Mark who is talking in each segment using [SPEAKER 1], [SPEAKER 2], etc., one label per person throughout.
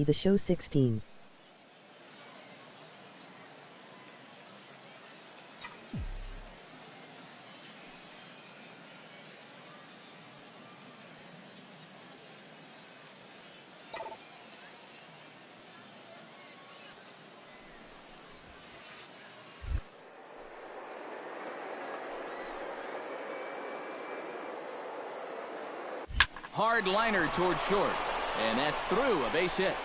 [SPEAKER 1] The Show 16.
[SPEAKER 2] Hard liner towards short, and that's through, a base hit.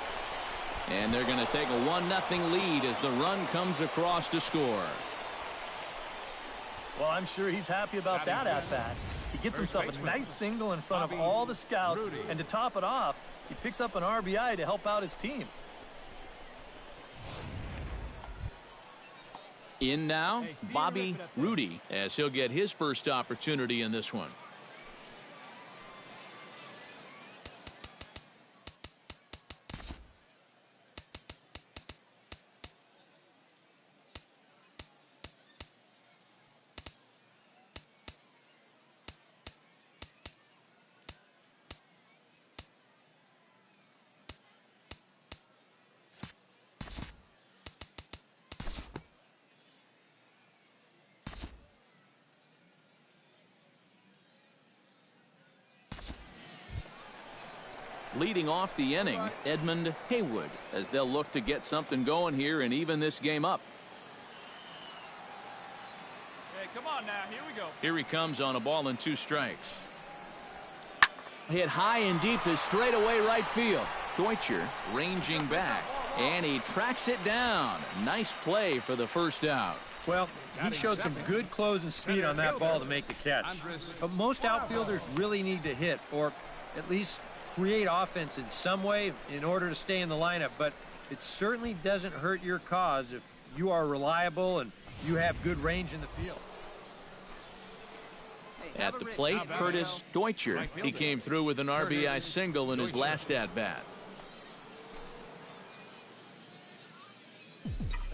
[SPEAKER 2] And they're going to take a 1-0 lead as the run comes across to score.
[SPEAKER 3] Well, I'm sure he's happy about that at-bat. He gets himself a nice single in front of all the scouts, and to top it off, he picks up an RBI to help out his team.
[SPEAKER 2] In now, Bobby Rudy, as he'll get his first opportunity in this one. Leading off the inning, Edmund Haywood, as they'll look to get something going here and even this game up.
[SPEAKER 4] Hey, come on now, here we go.
[SPEAKER 2] Here he comes on a ball and 2 strikes. Hit high and deep to straightaway right field. Deutscher ranging back, and he tracks it down. Nice play for the first out.
[SPEAKER 5] Well, he showed some good closing speed on that ball to make the catch. But most outfielders really need to hit, or at least create offense in some way in order to stay in the lineup. But it certainly doesn't hurt your cause if you are reliable and you have good range in the field.
[SPEAKER 2] At the plate, Curtis Deutscher. He came through with an RBI single in his last at-bat.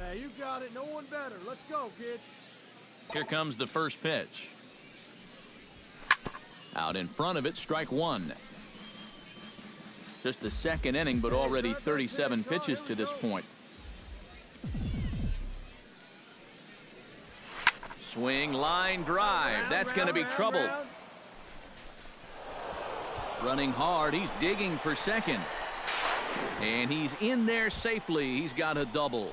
[SPEAKER 6] Hey, you got it. No one better. Let's go, kid.
[SPEAKER 2] Here comes the first pitch. Out in front of it, strike 1. Just the second inning, but already 37 pitches to this point. Swing, line, drive. That's going to be trouble. Running hard. He's digging for second. And he's in there safely. He's got a double.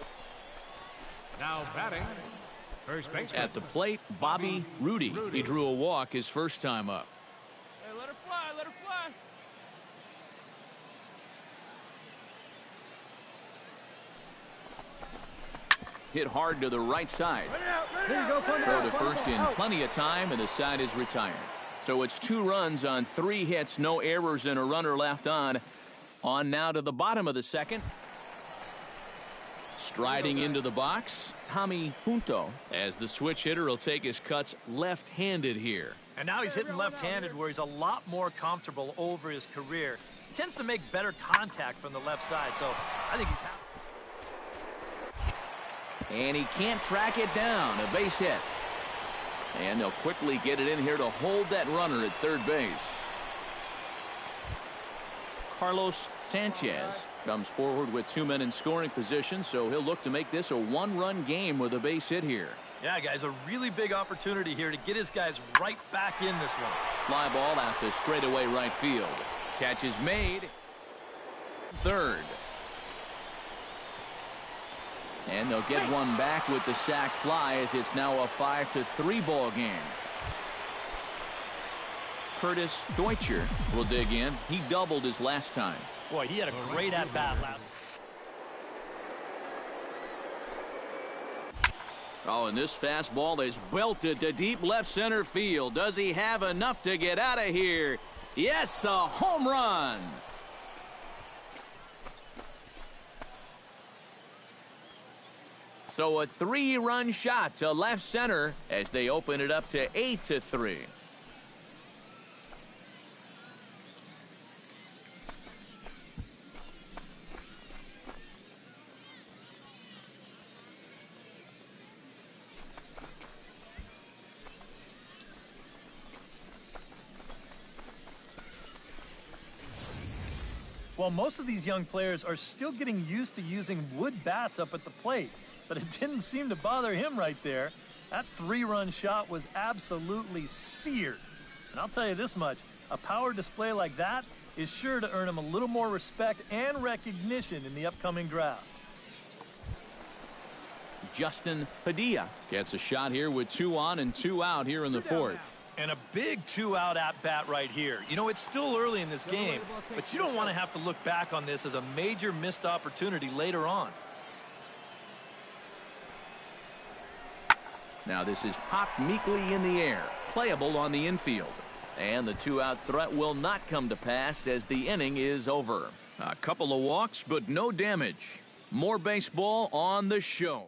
[SPEAKER 7] Now batting, first baseman.
[SPEAKER 2] At the plate, Bobby Rudy. He drew a walk his first time up.
[SPEAKER 4] Hey, let her fly, let her fly.
[SPEAKER 2] Hit hard to the right side. Throw to first in plenty of time, and the side is retired. So it's 2 runs on 3 hits, no errors, and a runner left on. On now to the bottom of the second. Striding into the box, Tommy Punto, as the switch hitter will take his cuts left-handed here.
[SPEAKER 3] And now he's hitting left-handed, where he's a lot more comfortable over his career. He tends to make better contact from the left side, so I think he's happy.
[SPEAKER 2] And he can't track it down. A base hit. And they'll quickly get it in here to hold that runner at third base. Carlos Sanchez comes forward with 2 men in scoring position, so he'll look to make this a 1-run game with a base hit here.
[SPEAKER 3] Yeah, guys, a really big opportunity here to get his guys right back in this one.
[SPEAKER 2] Fly ball out to straightaway right field. Catch is made. Third. And they'll get one back with the sac fly, as it's now a 5-3 ball game. Curtis Deutscher will dig in. He doubled his last time.
[SPEAKER 3] Boy, he had a great at-bat last.
[SPEAKER 2] Oh, and this fastball is belted to deep left center field. Does he have enough to get out of here? Yes, a home run. So a 3-run shot to left center as they open it up to 8-3.
[SPEAKER 3] Well, most of these young players are still getting used to using wood bats up at the plate, but it didn't seem to bother him right there. That 3-run shot was absolutely seared. And I'll tell you this much, a power display like that is sure to earn him a little more respect and recognition in the upcoming draft.
[SPEAKER 2] Justin Padilla gets a shot here with 2 on and 2 out here in the 4th.
[SPEAKER 3] And a big 2-out at-bat right here. You know, it's still early in this game, but you don't want to have to look back on this as a major missed opportunity later on.
[SPEAKER 2] Now this is popped meekly in the air, playable on the infield. And the 2-out threat will not come to pass as the inning is over. A couple of walks, but no damage. More baseball on the show.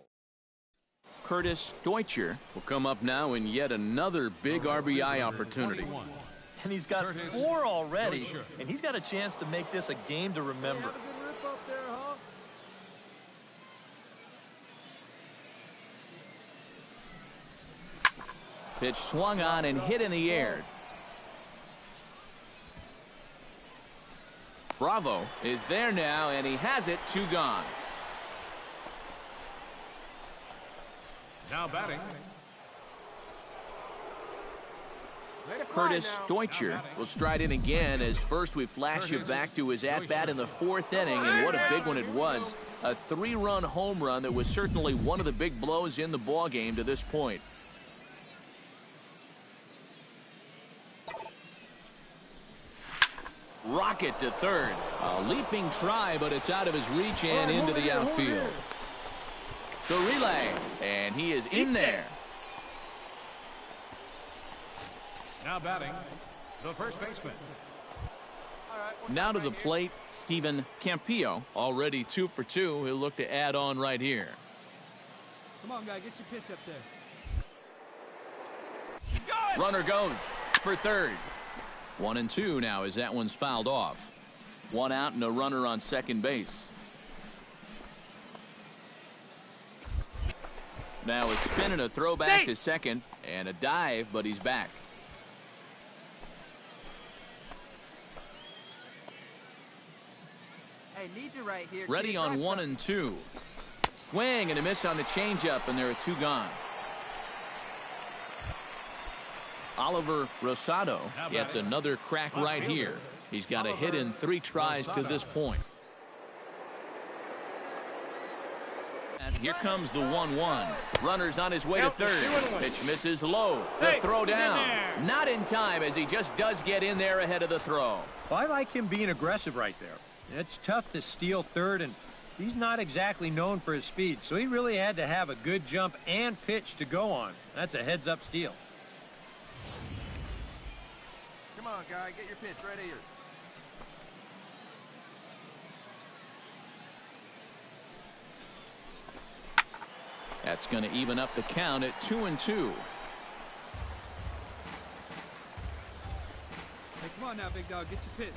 [SPEAKER 2] Curtis Deutscher will come up now in yet another big RBI opportunity.
[SPEAKER 3] And he's got 4 already, and he's got a chance to make this a game to remember.
[SPEAKER 2] Pitch swung on and hit in the air. Bravo is there now, and he has it. 2 gone.
[SPEAKER 7] Now batting.
[SPEAKER 2] Curtis Deutscher will stride in again as first we flash you back to his at-bat in the 4th inning, and what a big one it was. A 3-run home run that was certainly one of the big blows in the ballgame to this point. Rocket to third. A leaping try, but it's out of his reach and into the outfield. The relay, and he is in there.
[SPEAKER 7] Now batting, the first baseman.
[SPEAKER 2] Now to the plate, Stephen Campillo, already 2 for 2. He'll look to add on right here.
[SPEAKER 6] Come on, guy, get your pitch up there.
[SPEAKER 2] Runner goes for third. 1 and 2 now as that one's fouled off. 1 out and a runner on second base. Now a spin and a throw back to second, and a dive, but he's back.
[SPEAKER 1] Hey, need you right here.
[SPEAKER 2] Ready on 1 and 2. Swing and a miss on the changeup, and there are 2 gone. Oliver Rosado gets another crack right here. He's got a hit in 3 tries to this point. And here comes the 1-1. Runner's on his way to third. Pitch misses low. The throw down. Not in time as he just does get in there ahead of the throw.
[SPEAKER 5] Well, I like him being aggressive right there. It's tough to steal third, and he's not exactly known for his speed, so he really had to have a good jump and pitch to go on. That's a heads-up steal.
[SPEAKER 6] Come on, guy, get your pitch right here.
[SPEAKER 2] That's going to even up the count at 2 and 2.
[SPEAKER 6] Hey, come on now, big dog, get your pitch.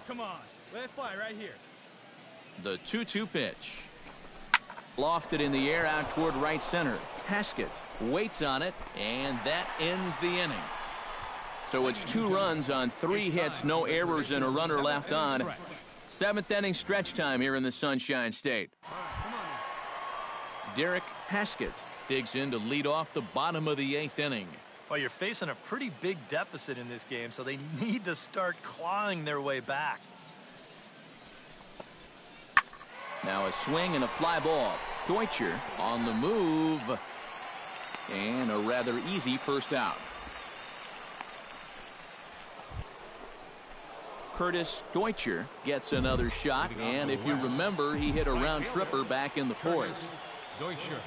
[SPEAKER 4] Come on.
[SPEAKER 6] Let it fly right here.
[SPEAKER 2] The 2-2 pitch. Lofted in the air out toward right center. Haskett waits on it, and that ends the inning. So it's 2 runs on 3 hits, no errors, and a runner left on. 7th inning stretch time here in the Sunshine State. Derek Haskett digs in to lead off the bottom of the 8th inning.
[SPEAKER 3] Well, you're facing a pretty big deficit in this game, so they need to start clawing their way back.
[SPEAKER 2] Now a swing and a fly ball. Deutscher on the move. And a rather easy first out. Curtis Deutscher gets another shot, and if you remember, he hit a round tripper back in the 4th.
[SPEAKER 7] Deutscher.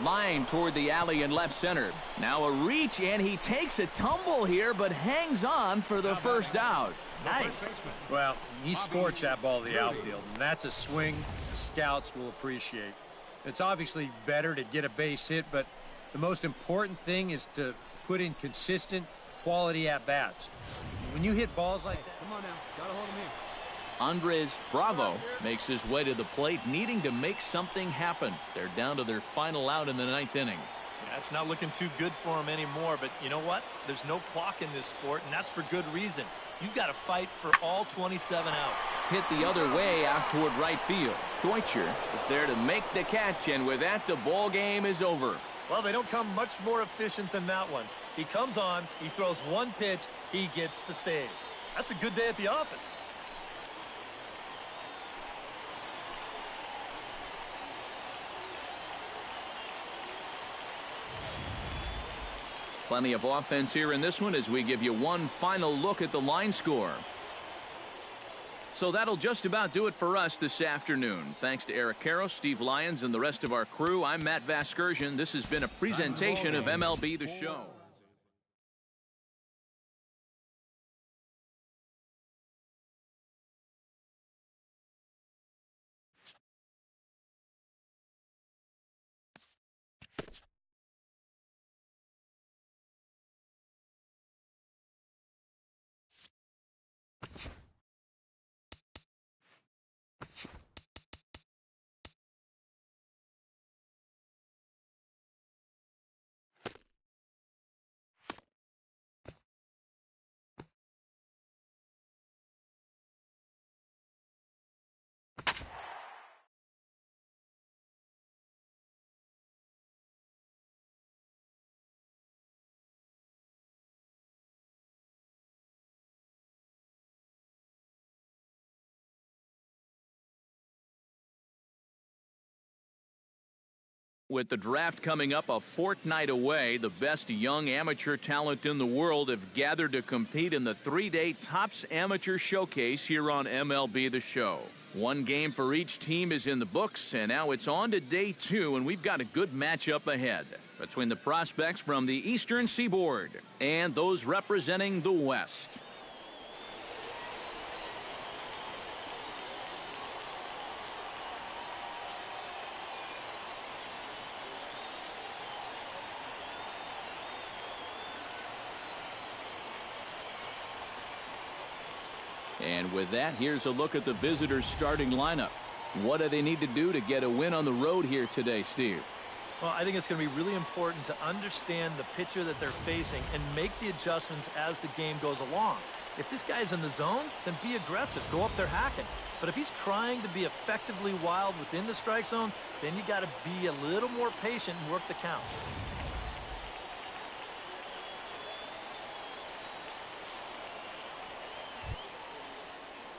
[SPEAKER 2] Line toward the alley in left center. Now a reach, and he takes a tumble here, but hangs on for the first out.
[SPEAKER 3] Nice.
[SPEAKER 5] Well, he scorched that ball to the outfield, and that's a swing the scouts will appreciate. It's obviously better to get a base hit, but the most important thing is to put in consistent, quality at-bats. When you hit balls like that...
[SPEAKER 6] Come on now, gotta hold him here.
[SPEAKER 2] Andres Bravo makes his way to the plate, needing to make something happen. They're down to their final out in the 9th inning.
[SPEAKER 3] Yeah, it's not looking too good for him anymore, but you know what? There's no clock in this sport, and that's for good reason. You've got to fight for all 27 outs.
[SPEAKER 2] Hit the other way out toward right field. Deutscher is there to make the catch, and with that, the ball game is over.
[SPEAKER 3] Well, they don't come much more efficient than that one. He comes on, he throws one pitch, he gets the save. That's a good day at the office.
[SPEAKER 2] Plenty of offense here in this one as we give you one final look at the line score. So that'll just about do it for us this afternoon. Thanks to Eric Karros, Steve Lyons, and the rest of our crew. I'm Matt Vasgersian. This has been a presentation of MLB The Show. With the draft coming up a fortnight away, the best young amateur talent in the world have gathered to compete in the 3-day Topps Amateur Showcase here on MLB The Show. One game for each team is in the books, and now it's on to day 2, and we've got a good matchup ahead between the prospects from the Eastern Seaboard and those representing the West. And with that, here's a look at the visitors' starting lineup. What do they need to do to get a win on the road here today, Steve?
[SPEAKER 3] Well, I think it's going to be really important to understand the pitcher that they're facing and make the adjustments as the game goes along. If this guy's in the zone, then be aggressive. Go up there hacking. But if he's trying to be effectively wild within the strike zone, then you got to be a little more patient and work the counts.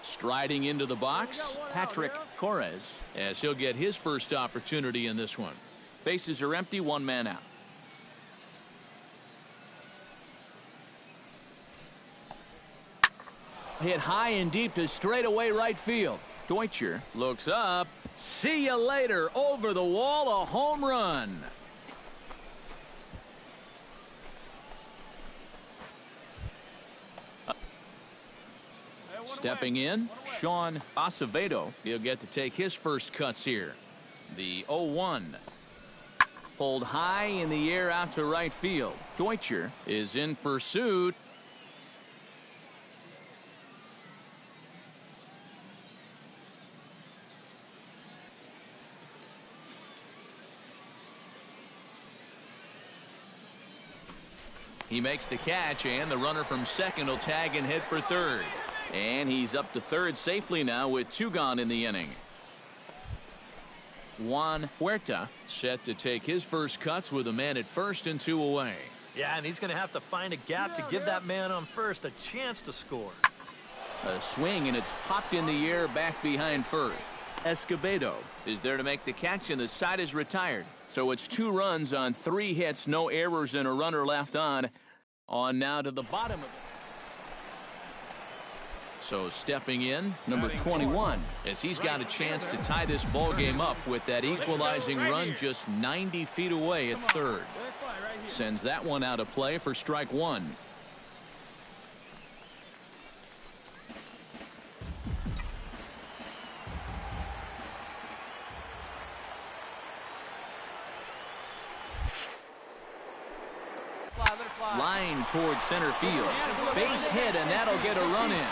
[SPEAKER 2] Striding into the box, Patrick Torres, as he'll get his first opportunity in this one. Bases are empty, one man out. Hit high and deep to straightaway right field. Deutscher looks up. See you later. Over the wall, a home run. Stepping in, Sean Acevedo. He'll get to take his first cuts here. The 0-1. Pulled high in the air out to right field. Deutscher is in pursuit. He makes the catch, and the runner from second will tag and head for third. And he's up to third safely now with 2 gone in the inning. Juan Huerta set to take his first cuts with a man at first and 2 away.
[SPEAKER 3] Yeah, and he's going to have to find a gap to give that man on first a chance to score.
[SPEAKER 2] A swing, and it's popped in the air back behind first. Escobedo is there to make the catch, and the side is retired. So it's 2 runs on 3 hits, no errors, and a runner left on. On now to the bottom of it. So stepping in, number 21, as he's got a chance to tie this ball game up with that equalizing run just 90 feet away at third. Sends that one out of play for strike 1. Line towards center field. Base hit, and that'll get a run in.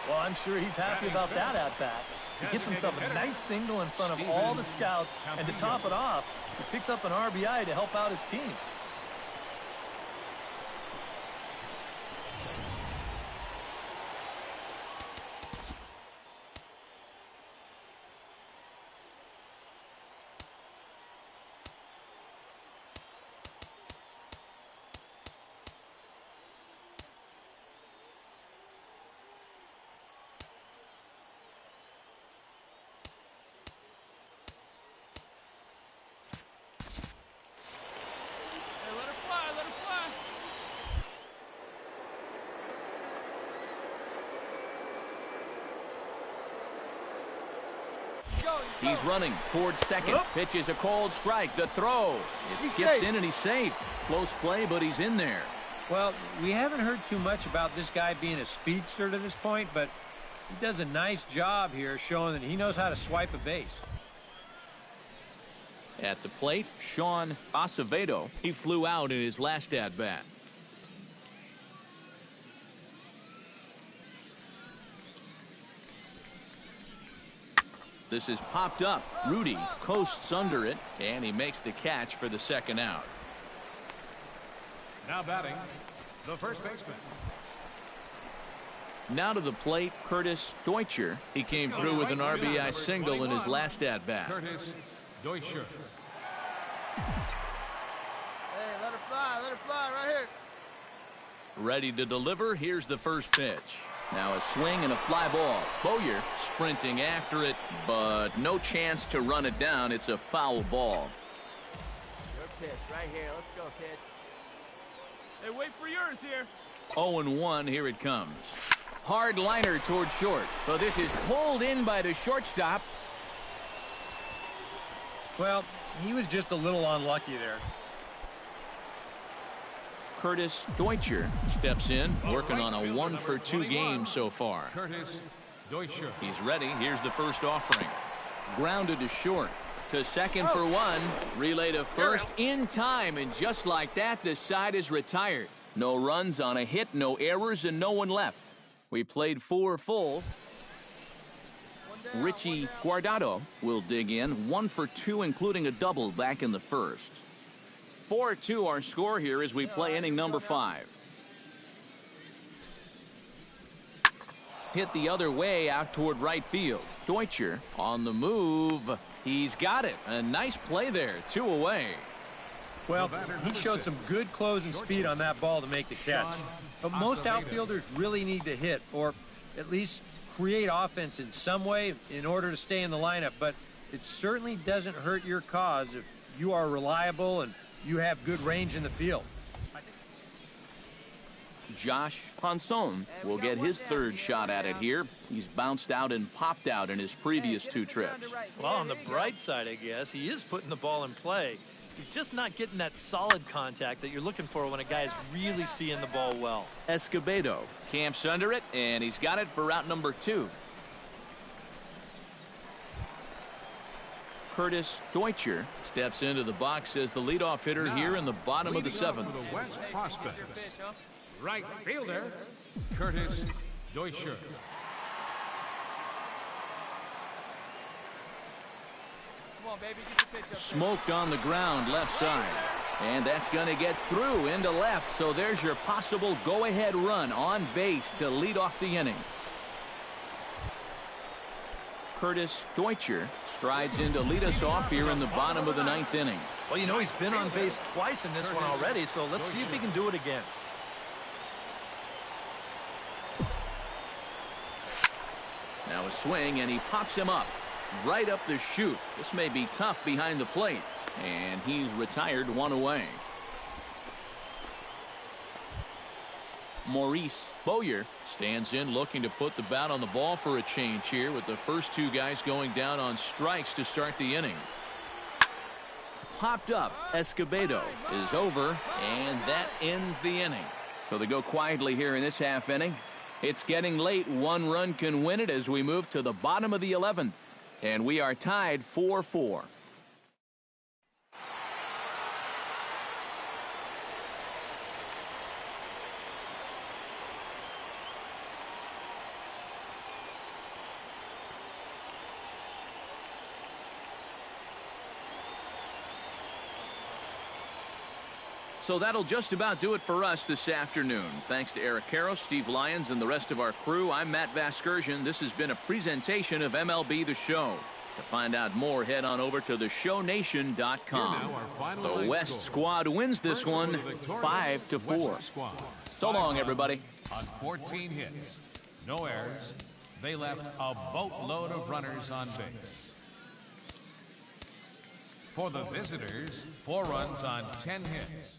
[SPEAKER 3] Well, I'm sure he's happy about that at-bat. He gets himself a nice single in front of all the scouts, and to top it off, he picks up an RBI to help out his team.
[SPEAKER 2] He's running towards second. Pitch is a cold strike. The throw. It skips in and he's safe. Close play, but he's in there.
[SPEAKER 5] Well, we haven't heard too much about this guy being a speedster to this point, but he does a nice job here showing that he knows how to swipe a base.
[SPEAKER 2] At the plate, Sean Acevedo. He flew out in his last at-bat. This is popped up. Rudy coasts under it, and he makes the catch for the second out.
[SPEAKER 7] Now batting, the first baseman.
[SPEAKER 2] Now to the plate, Curtis Deutscher. He came through with an RBI single in his last at-bat.
[SPEAKER 7] Curtis Deutscher.
[SPEAKER 6] Hey, let her fly right here.
[SPEAKER 2] Ready to deliver. Here's the first pitch. Now a swing and a fly ball. Bowyer sprinting after it, but no chance to run it down. It's a foul ball.
[SPEAKER 1] Your pitch right here. Let's go, kid.
[SPEAKER 4] Hey, wait for yours here.
[SPEAKER 2] 0-1. Here it comes. Hard liner towards short. So this is pulled in by the shortstop.
[SPEAKER 5] Well, he was just a little unlucky there.
[SPEAKER 2] Curtis Deutscher steps in, working on a 1-for-2 game so far.
[SPEAKER 7] Curtis Deutscher.
[SPEAKER 2] He's ready. Here's the first offering. Grounded to short. To second for one. Relay to first in time. And just like that, the side is retired. No runs on a hit, no errors, and no one left. We played 4 full. Richie Guardado will dig in. 1-for-2, including a double back in the first. 4-2 our score here as we play inning number 5. Hit the other way out toward right field. Deutscher on the move. He's got it. A nice play there. 2 away.
[SPEAKER 5] Well, he showed some good closing speed on that ball to make the catch. But most outfielders really need to hit, or at least create offense in some way in order to stay in the lineup. But it certainly doesn't hurt your cause if you are reliable and you have good range in the field.
[SPEAKER 2] Josh Ponson will get his third shot at it here. He's bounced out and popped out in his previous 2 trips.
[SPEAKER 3] Well, on the bright side, I guess, he is putting the ball in play. He's just not getting that solid contact that you're looking for when a guy is really seeing the ball well.
[SPEAKER 2] Escobedo camps under it, and he's got it for out number 2. Curtis Deutscher steps into the box as the leadoff hitter here in the bottom of the 7th.
[SPEAKER 7] For the West prospects. Right fielder, Curtis Deutscher.
[SPEAKER 1] Come on, baby. Get your pitch up.
[SPEAKER 2] Smoked on the ground left side. And that's going to get through into left. So there's your possible go-ahead run on base to lead off the inning. Curtis Deutscher strides in to lead us off here in the bottom of the 9th inning.
[SPEAKER 3] Well, you know, he's been on base twice in this one already, so let's see if he can do it again.
[SPEAKER 2] Now a swing, and he pops him up right up the chute. This may be tough behind the plate, and he's retired 1 away. Maurice Bowyer stands in, looking to put the bat on the ball for a change here, with the first 2 guys going down on strikes to start the inning. Popped up. Escobedo is over, and that ends the inning. So they go quietly here in this half inning. It's getting late. 1 run can win it as we move to the bottom of the 11th. And we are tied 4-4. So that'll just about do it for us this afternoon. Thanks to Eric Karros, Steve Lyons, and the rest of our crew. I'm Matt Vasgersian. This has been a presentation of MLB The Show. To find out more, head on over to theshownation.com. The West squad wins this one 5-4. So long, everybody.
[SPEAKER 7] On 14 hits, no errors, they left a boatload of runners on base. For the visitors, 4 runs on 10 hits.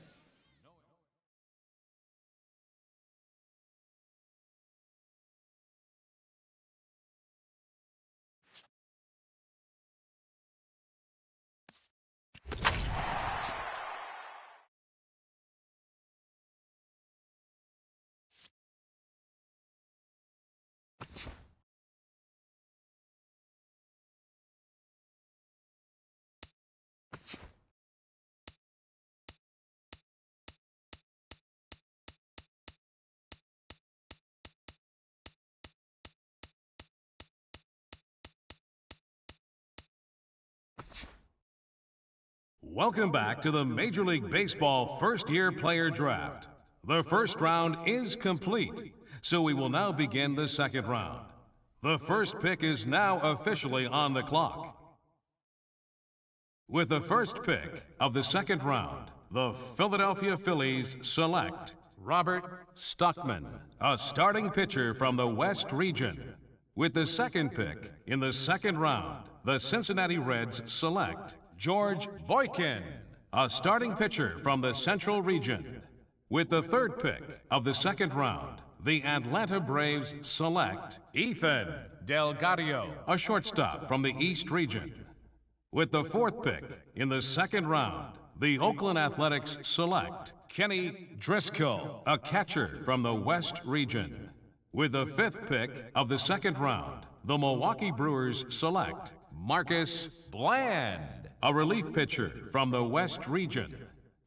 [SPEAKER 7] Welcome back to the Major League Baseball first-year player draft. The first round is complete, so we will now begin the second round. The first pick is now officially on the clock. With the first pick of the second round, the Philadelphia Phillies select Robert Stockman, a starting pitcher from the West region. With the second pick in the second round, the Cincinnati Reds select George Boykin, a starting pitcher from the Central region. With the third pick of the second round, the Atlanta Braves select Ethan Delgadio, a shortstop from the East region. With the fourth pick in the second round, the Oakland Athletics select Kenny Driscoll, a catcher from the West region. With the fifth pick of the second round, the Milwaukee Brewers select Marcus Bland, a relief pitcher from the West region.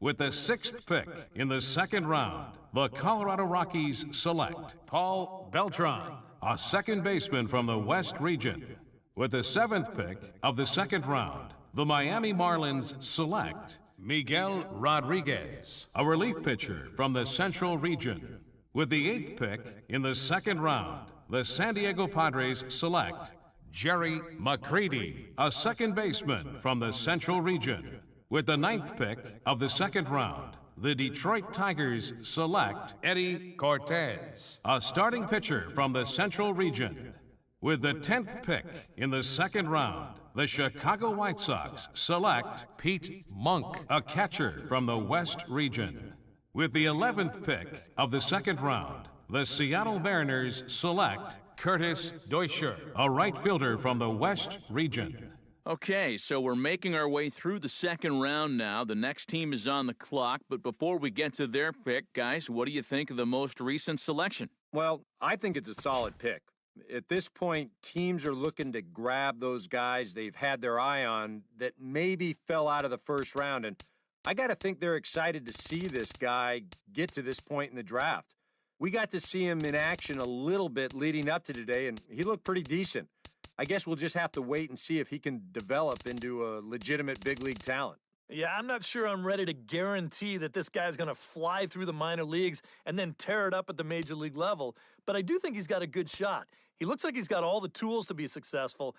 [SPEAKER 7] With the sixth pick in the second round, the Colorado Rockies select Paul Beltran, a second baseman from the West region. With the seventh pick of the second round, the Miami Marlins select Miguel Rodriguez, a relief pitcher from the Central region. With the eighth pick in the second round, the San Diego Padres select Jerry McCready, a second baseman from the Central region. With the ninth pick of the second round, the Detroit Tigers select Eddie Cortez, a starting pitcher from the Central region. With the 10th pick in the second round, the Chicago White Sox select Pete Monk, a catcher from the West region. With the 11th pick of the second round, the Seattle Mariners select Curtis Deutscher, a right fielder from the West region.
[SPEAKER 2] Okay, so we're making our way through the second round now. The next team is on the clock, but before we get to their pick, guys, what do you think of the most recent selection?
[SPEAKER 5] Well, I think it's a solid pick. At this point, teams are looking to grab those guys they've had their eye on that maybe fell out of the first round, and I got to think they're excited to see this guy get to this point in the draft. We got to see him in action a little bit leading up to today, and he looked pretty decent. I guess we'll just have to wait and see if he can develop into a legitimate big league talent.
[SPEAKER 3] Yeah, I'm not sure I'm ready to guarantee that this guy's going to fly through the minor leagues and then tear it up at the major league level, but I do think he's got a good shot. He looks like he's got all the tools to be successful.